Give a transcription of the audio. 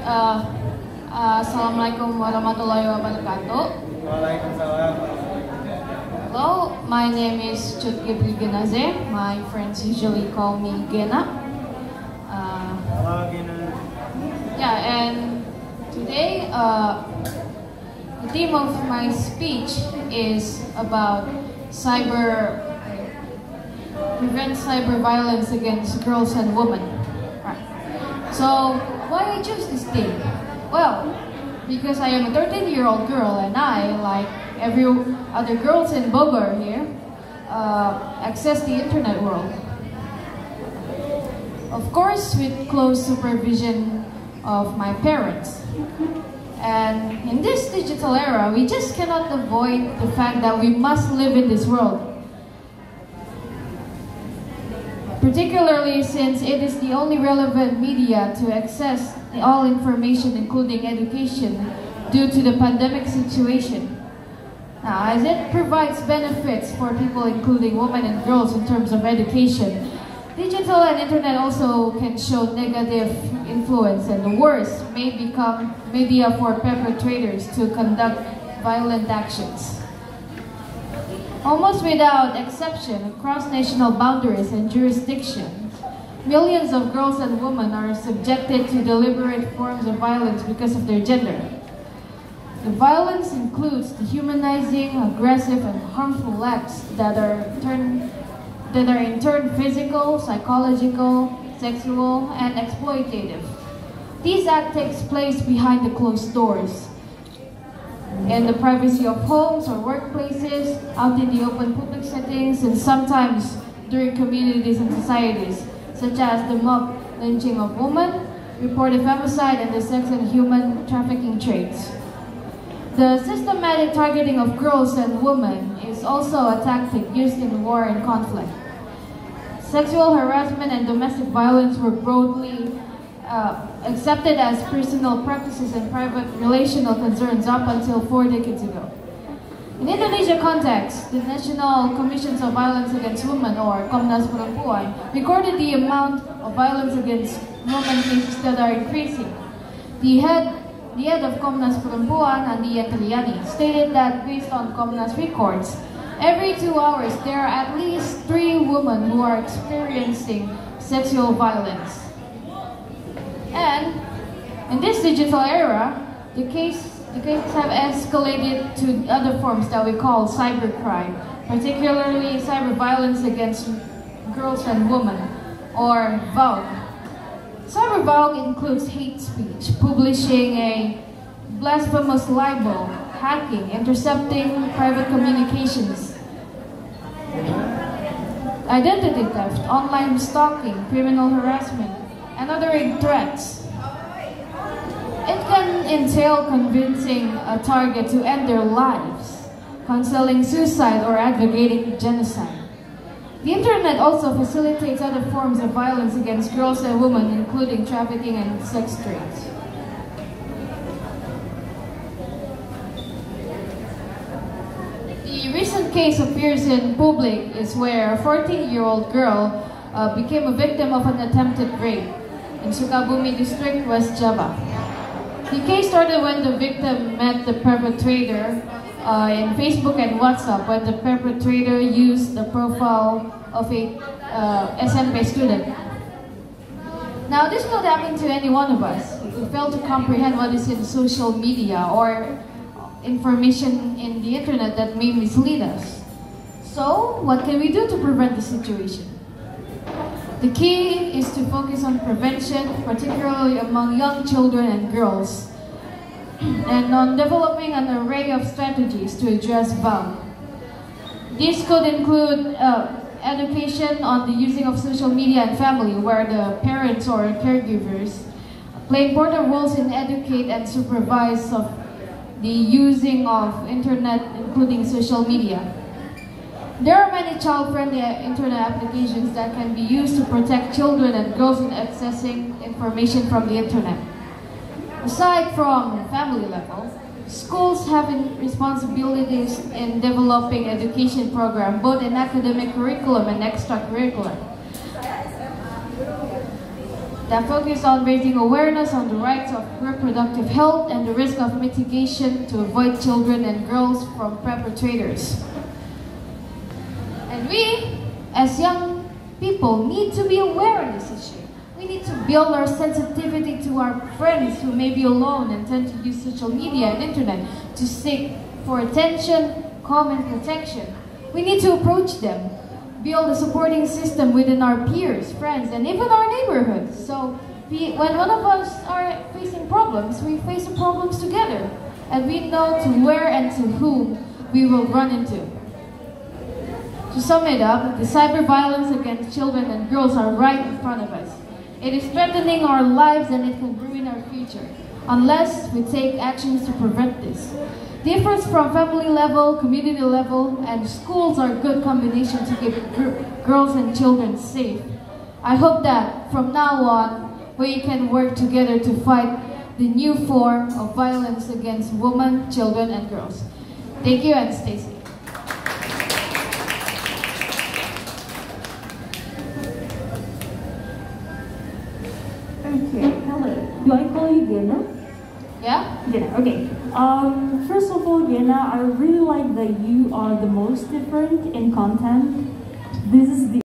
Uh, Assalamualaikum warahmatullahi wabarakatuh. Waalaikumsalam. Hello, my name is Chut Gibri Genaze. My friends usually call me Gena. Halo Gina. Yeah, and today the theme of my speech is about prevent cyber violence against girls and women. Right. So, why I choose this theme? Well, because I am a 13-year-old girl and I, like every other girls in Bogor here, access the internet world. Of course, with close supervision of my parents. And in this digital era, we just cannot avoid the fact that we must live in this world. Particularly since it is the only relevant media to access all information, including education, due to the pandemic situation. Now, as it provides benefits for people, including women and girls, in terms of education, digital and internet also can show negative influence, and the worst may become media for perpetrators to conduct violent actions. Almost without exception, across national boundaries and jurisdictions, millions of girls and women are subjected to deliberate forms of violence because of their gender. The violence includes dehumanizing, aggressive, and harmful acts that are in turn physical, psychological, sexual, and exploitative. These acts take place behind the closed doors, in the privacy of homes or workplaces, out in the open public settings, and sometimes during communities and societies, such as the mob lynching of women, reported femicide, and the sex and human trafficking trades. The systematic targeting of girls and women is also a tactic used in war and conflict. Sexual harassment and domestic violence were broadly accepted as personal practices and private relational concerns up until 4 decades ago. In Indonesia context, the National Commissions of Violence Against Women, or Komnas Perempuan, recorded the amount of violence against women cases that are increasing. The head of Komnas Perempuan, Andi Yantriani, stated that based on Komnas records, every 2 hours there are at least 3 women who are experiencing sexual violence. And in this digital era, the cases have escalated to other forms that we call cybercrime, particularly cyber violence against girls and women, or VAUG. Cyber VAUG includes hate speech, publishing a blasphemous libel, hacking, intercepting private communications, identity theft, online stalking, criminal harassment, and other threats. It can entail convincing a target to end their lives, counseling suicide, or advocating genocide. The internet also facilitates other forms of violence against girls and women, including trafficking and sex trades. The recent case appears in public is where a 14-year-old girl became a victim of an attempted rape in Sukabumi district, West Java. The case started when the victim met the perpetrator in Facebook and WhatsApp, when the perpetrator used the profile of a SMP student. Now, this could happen to any one of us if we fail to comprehend what is in social media or information in the internet that may mislead us. So, what can we do to prevent the situation? The key is to focus on prevention, particularly among young children and girls, and on developing an array of strategies to address VAUG. These could include education on the using of social media and family, where the parents or caregivers play important roles in educate and supervise of the using of internet, including social media. There are many child-friendly internet applications that can be used to protect children and girls in accessing information from the internet. Aside from family level, schools have responsibilities in developing education programs, both in academic curriculum and extracurricular. that focus on raising awareness on the rights of reproductive health and the risk of mitigation to avoid children and girls from perpetrators. And we, as young people, need to be aware of this issue. We need to build our sensitivity to our friends who may be alone and tend to use social media and internet to seek for attention, calm, and protection. We need to approach them, build a supporting system within our peers, friends, and even our neighborhoods. So when one of us are facing problems, we face the problems together, and we know to where and to whom we will run into. To sum it up, the cyber violence against children and girls are right in front of us. It is threatening our lives and it can ruin our future, unless we take actions to prevent this. The efforts from family level, community level, and schools are a good combination to keep girls and children safe. I hope that from now on, we can work together to fight the new form of violence against women, children, and girls. Thank you and stay safe. Okay, hello. Do I call you Gena? Yeah? Gena, okay. First of all, Gena, I really like that you are the most different in content. This is the